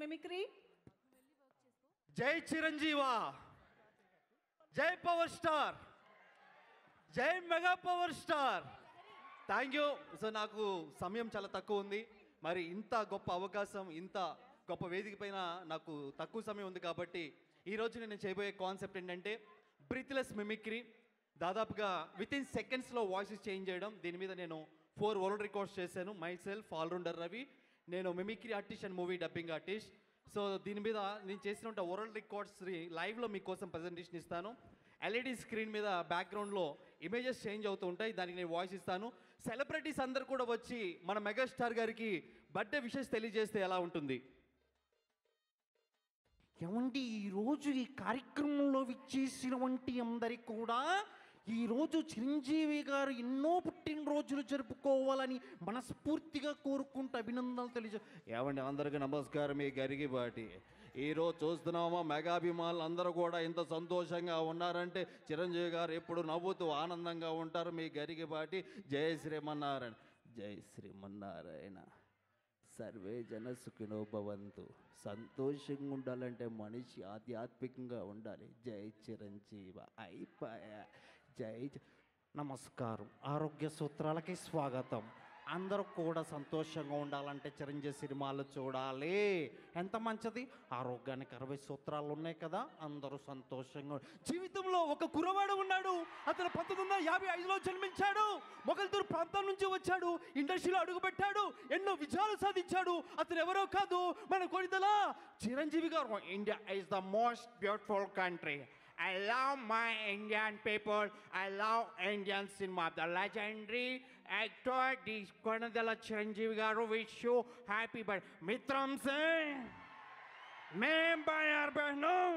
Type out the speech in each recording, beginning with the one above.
Mimicry. జై చిరంజీవా, జై power star, జై mega power star. Thank you. So నాకు సమయం చాలా తక్కువ ఉంది, మరి ఇంత గొప్ప అవకాశం, ఇంత గొప్ప వేదిక పైన నాకు తక్కువ సమయం ఉంది కాబట్టి ఈరోజు నేను చేయబోయే కాన్సెప్ట్ ఏంటంటే బ్రీత్లెస్ మిమిక్రీ. దాదాపుగా వితిన్ సెకండ్స్లో వాయిసెస్ చేంజ్ చేయడం. దీని మీద నేను 4 వరల్డ్ రికార్డ్స్ చేశాను. మై సెల్ఫ్ ఆల్రౌండర్ రవి, నేను mimicry artist and movie dubbing artist. So దీని మీద నేను చేసిన వరల్డ్ రికార్డ్స్ లైవ్లో మీకోసం ప్రజెంటేషన్ ఇస్తాను. ఎల్ఈడి స్క్రీన్ మీద బ్యాక్గ్రౌండ్లో ఇమేజెస్ చేంజ్ అవుతూ ఉంటాయి, దానికి నేను వాయిస్ ఇస్తాను. సెలబ్రిటీస్ అందరు కూడా వచ్చి మన మెగాస్టార్ గారికి బర్త్డే విషెస్ తెలియజేస్తే ఎలా ఉంటుంది? ఏమండి, ఈరోజు ఈ కార్యక్రమంలో విచ్చేసిన వంటి అందరికి కూడా ఈరోజు చిరంజీవి గారు ఎన్నో పుట్టినరోజులు జరుపుకోవాలని మనస్ఫూర్తిగా కోరుకుంటూ అభినందనలు ఏమండి, అందరికీ నమస్కారం. మీ గరిగిబాటి ఈరోజు చూస్తున్నామా, మెగాభిమానులు అందరూ కూడా ఇంత సంతోషంగా ఉన్నారంటే చిరంజీవి గారు ఎప్పుడు నవ్వుతూ ఆనందంగా ఉంటారు. మీ గరిగిబాటి. జై శ్రీమన్నారాయణ. జై శ్రీమన్నారాయణ. సర్వే జన సుఖినో భవంతు. సంతోషంగా ఉండాలంటే మనిషి ఆధ్యాత్మికంగా ఉండాలి. జై చిరంజీవ. అయిపోయా. నమస్కారం. ఆరోగ్య సూత్రాలకి స్వాగతం. అందరూ కూడా సంతోషంగా ఉండాలంటే చిరంజీవి సినిమాలు చూడాలి. ఎంత మంచిది. ఆరోగ్యానికి 60 సూత్రాలు ఉన్నాయి కదా. అందరూ సంతోషంగా. జీవితంలో ఒక కుర్రవాడు ఉన్నాడు. అతను 1955లో జన్మించాడు. మొగల్తూరు ప్రాంతం నుంచి వచ్చాడు. ఇండస్ట్రీలో అడుగుపెట్టాడు. ఎన్నో విజయాలు సాధించాడు. అతను ఎవరో కాదు, మన కొనిదల చిరంజీవి గారు. India is the most beautiful country. I love my Indian people. I love Indian cinema. The legendary actor, the Konadala Chiranjeevi garu, wish you happy birthday. Mitram Singh, मैं बाहर बहनों,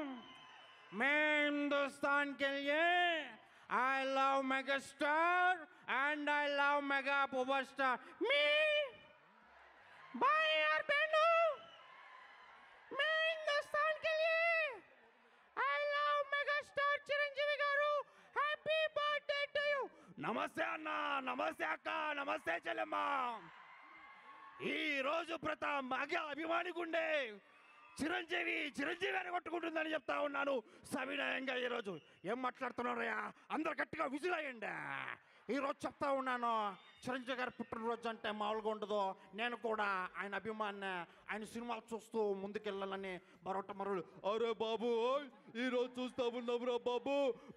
मैं हिंदुस्तान के लिए I love megastar and I love mega power star. Me, बाहर बहनों, मैं हिंदुस्तान के लिए I love megastar చిరంజీవి గారు. Happy birthday to you. నమస్తే అన్న, నమస్తే అక్క, నమస్తే చెల్లెమ్మ. ఈరోజు మగ అభిమాని గుండె చిరంజీవి అని కొట్టుకుంటుందని చెప్తా ఉన్నాను సవినయంగా. ఈరోజు ఏం మాట్లాడుతున్నారయ్యా, అందరు గట్టిగా విజులయ్యండి. ఈరోజు చెప్తా ఉన్నాను, చిరంజీవి గారి పుట్టినరోజు అంటే మామూలుగా ఉండదు. నేను కూడా ఆయన అభిమాని, ఆయన సినిమాలు చూస్తూ ముందుకెళ్ళాలని మరొకటి అరే బాబు, ఈరోజు చూస్తా ఉన్నావురా బాబు,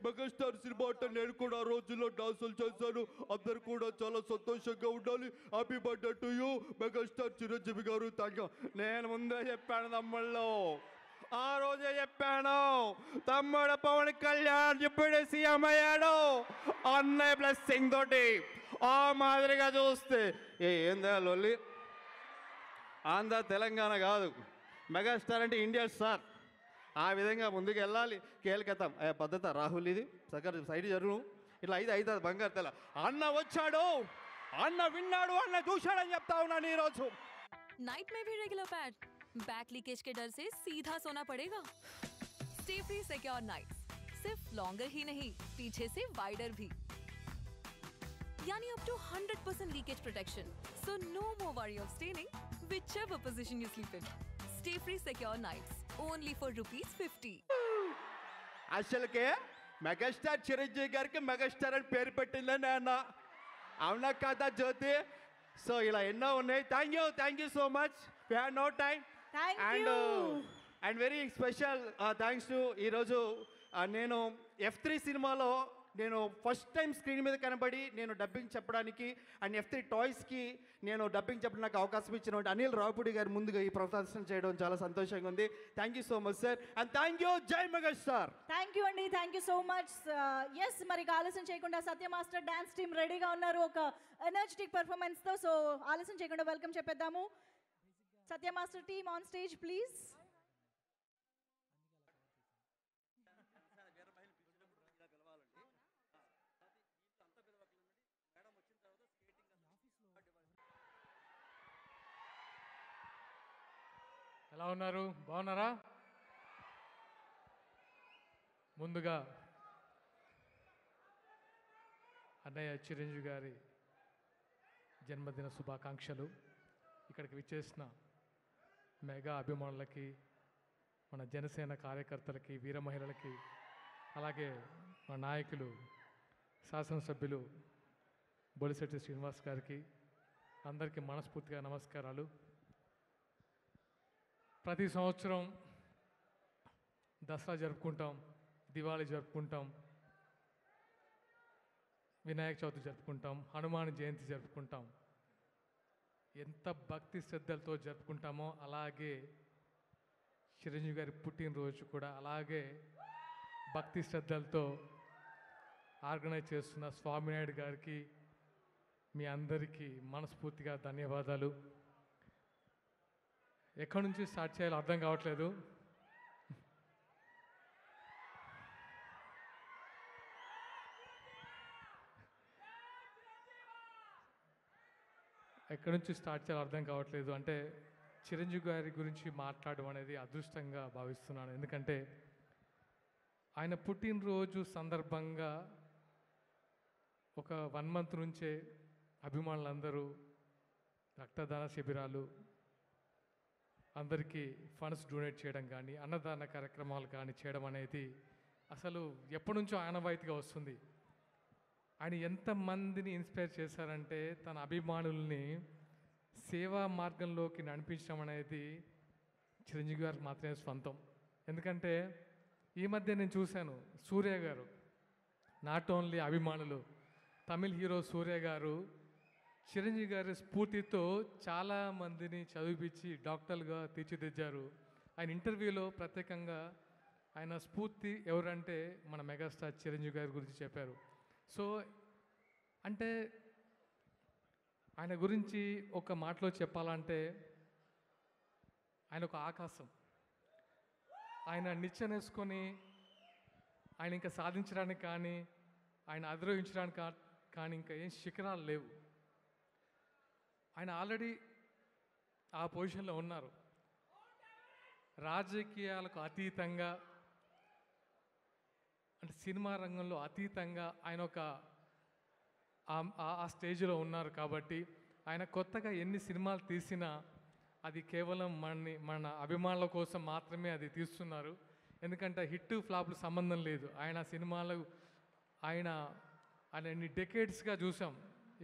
మెగాస్టార్ సినిమా అంటే నేను కూడా ఆ రోజుల్లో డాన్సులు చేశాను. అందరు కూడా చాలా సంతోషంగా ఉండాలి. Happy birthday to you megastar Chiranjeevi garu. Thank you. నేను ముందే చెప్పాను తమ్ముళ్ళు, ఆ రోజే చెప్పాను, తమ్ముడు పవన్ కళ్యాణ్ ఇప్పుడే సీఎం అయ్యాడు అన్నయ్య బ్లెస్సింగ్ తోటి. ఆ మాదిరిగా చూస్తే ఏందా లొల్లి. ఆంధ్ర తెలంగాణ కాదు, మెగాస్టార్ అంటే ఇండియా స్టార్. ఆ విధంగా ముందుకు వెళ్ళాలి. కేల్కతాం పద్ధత రాహుల్, ఇది సగర్ సైడ్ జరుగు. ఇట్లా అవుతుంది బంగారు తెల. అన్న వచ్చాడు, అన్న విన్నాడు, అన్న చూశాడని చెప్తా ఉన్నాను ఈరోజు. नाइट में भी रेगुलर पैड, बैक लीकेज के डर से सीधा सोना पड़ेगा. स्टे फ्री सिक्योर नाइट्स, सिर्फ लॉन्गर ही नहीं, पीछे से वाइडर भी, यानी up to 100% leakage protection. So no more worry of staining whichever position you sleep in. Stay free secure nights only for ₹50. అసలుకే మెగాస్టార్ చిరంజీవి గారికి మెగాస్టార్ అని పేరు పెట్టిందని అన్న. అవునా కదా జ్యోతి? సో ఇలా ఎన్నో ఉన్నాయి. Thank you so much. We have no time. And very special thanks to ఈరోజు నేను F3 సినిమాలో నేను ఫస్ట్ టైం స్క్రీన్ మీద కనబడి నేను డబ్బింగ్ చెప్పడానికి అండ్ F3 టాయ్స్కి నేను డబ్బింగ్ చెప్పడానికి నాకు అవకాశం ఇచ్చిన అనిల్ రావుపూడి గారు ముందుగా ఈ ప్రదర్శన చేయడం చాలా సంతోషంగా ఉంది. Thank you so much sir, and thank you. జై మెగాస్టార్. థ్యాంక్ యూ అండి, thank you so much. Yes, మరి ఆలస్యం చేయకుండా సత్య మాస్టర్ డాన్స్ టీమ్ రెడీగా ఉన్నారు ఒక ఎనర్జెటిక్ పర్ఫార్మెన్స్తో. సో ఆలస్యం చేయకుండా వెల్కమ్ చెప్పేద్దాము. Satya master team on stage please. ఎలా ఉన్నారు? బాగున్నారా? ముందుగా అన్నయ్య చిరంజీవి గారి జన్మదిన శుభాకాంక్షలు. ఇక్కడికి విచ్చేసిన మెగా అభిమానులకి, మన జనసేన కార్యకర్తలకి, వీర మహిళలకి, అలాగే మా నాయకులు శాసనసభ్యులు బొలిశెట్టి శ్రీనివాస్ గారికి అందరికీ మనస్ఫూర్తిగా నమస్కారాలు. ప్రతి సంవత్సరం దసరా జరుపుకుంటాం, దివాళీ జరుపుకుంటాం, వినాయక చవితి జరుపుకుంటాం, హనుమాన్ జయంతి జరుపుకుంటాం. ఎంత భక్తి శ్రద్ధలతో జరుపుకుంటామో అలాగే చిరంజీవి గారి పుట్టినరోజు కూడా అలాగే భక్తి శ్రద్ధలతో ఆర్గనైజ్ చేస్తున్న స్వామినాయుడు గారికి మీ అందరికీ మనస్ఫూర్తిగా ధన్యవాదాలు. ఎక్కడి నుంచి స్టార్ట్ చేయాలో అర్థం కావట్లేదు. ఎక్కడి నుంచి స్టార్ట్ చేయాలో అర్థం కావట్లేదు. అంటే చిరంజీవి గారి గురించి మాట్లాడడం అనేది అదృష్టంగా భావిస్తున్నాను. ఎందుకంటే ఆయన పుట్టినరోజు సందర్భంగా ఒక 1 month నుంచే అభిమానులందరూ రక్తదాన శిబిరాలు, అందరికీ ఫండ్స్ డొనేట్ చేయడం కానీ, అన్నదాన కార్యక్రమాలు కానీ చేయడం అనేది అసలు ఎప్పటి నుంచో ఆనవాయితీగా వస్తుంది. ఆయన ఎంతమందిని ఇన్స్పైర్ చేశారంటే తన అభిమానుల్ని సేవా మార్గంలోకి నడిపించడం అనేది చిరంజీవి గారికి మాత్రమే స్వంతం. ఎందుకంటే ఈ మధ్య నేను చూశాను, సూర్య గారు, నాట్ ఓన్లీ అభిమానులు, తమిళ్ హీరో సూర్య గారు చిరంజీవి గారి స్ఫూర్తితో చాలామందిని చదివిపించి డాక్టర్లుగా తీర్చిదిద్దారు. ఆయన ఇంటర్వ్యూలో ప్రత్యేకంగా ఆయన స్ఫూర్తి ఎవరంటే మన మెగాస్టార్ చిరంజీవి గారి గురించి చెప్పారు. సో అంటే ఆయన గురించి ఒక మాటలో చెప్పాలంటే ఆయన ఒక ఆకాశం. ఆయన నిచ్చెనేసుకొని ఆయన ఇంకా సాధించడానికి కానీ, ఆయన అధిరోహించడానికి కానీ ఇంకా ఏం శిఖరాలు లేవు. ఆయన ఆల్రెడీ ఆ పొజిషన్లో ఉన్నారు. రాజకీయాలకు అతీతంగా, అంటే సినిమా రంగంలో అతీతంగా ఆయన ఒక ఆ స్టేజ్లో ఉన్నారు. కాబట్టి ఆయన కొత్తగా ఎన్ని సినిమాలు తీసినా అది కేవలం మన అభిమానుల కోసం మాత్రమే అది తీస్తున్నారు. ఎందుకంటే హిట్ ఫ్లాప్లు సంబంధం లేదు. ఆయన సినిమాలు ఆయన ఎన్ని డెకేడ్స్గా చూసాం.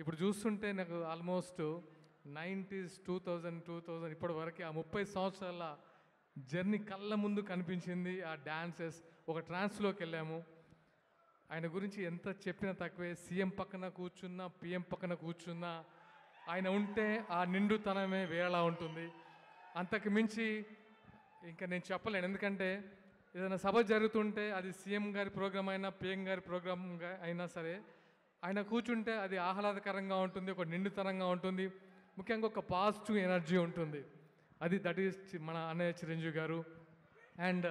ఇప్పుడు చూస్తుంటే నాకు ఆల్మోస్ట్ 90s 2000 ఇప్పటి వరకు ఆ 30 సంవత్సరాల జర్నీ కళ్ళ ముందు కనిపించింది. ఆ డాన్సెస్, ఒక ట్రాన్స్లోకి వెళ్ళాము. ఆయన గురించి ఎంత చెప్పినా తక్కువే. సీఎం పక్కన కూర్చున్నా, పిఎం పక్కన కూర్చున్నా ఆయన ఉంటే ఆ నిండుతనమే వేరేలా ఉంటుంది. అంతకు మించి ఇంకా నేను చెప్పలేను. ఎందుకంటే ఏదైనా సభ జరుగుతుంటే అది సీఎం గారి ప్రోగ్రాం అయినా, పిఎం గారి ప్రోగ్రామ్ అయినా సరే ఆయన కూర్చుంటే అది ఆహ్లాదకరంగా ఉంటుంది, ఒక నిండుతనంగా ఉంటుంది, ముఖ్యంగా ఒక పాజిటివ్ ఎనర్జీ ఉంటుంది. దట్ ఈస్ మన అన్నయ్య చిరంజీవి గారు. అండ్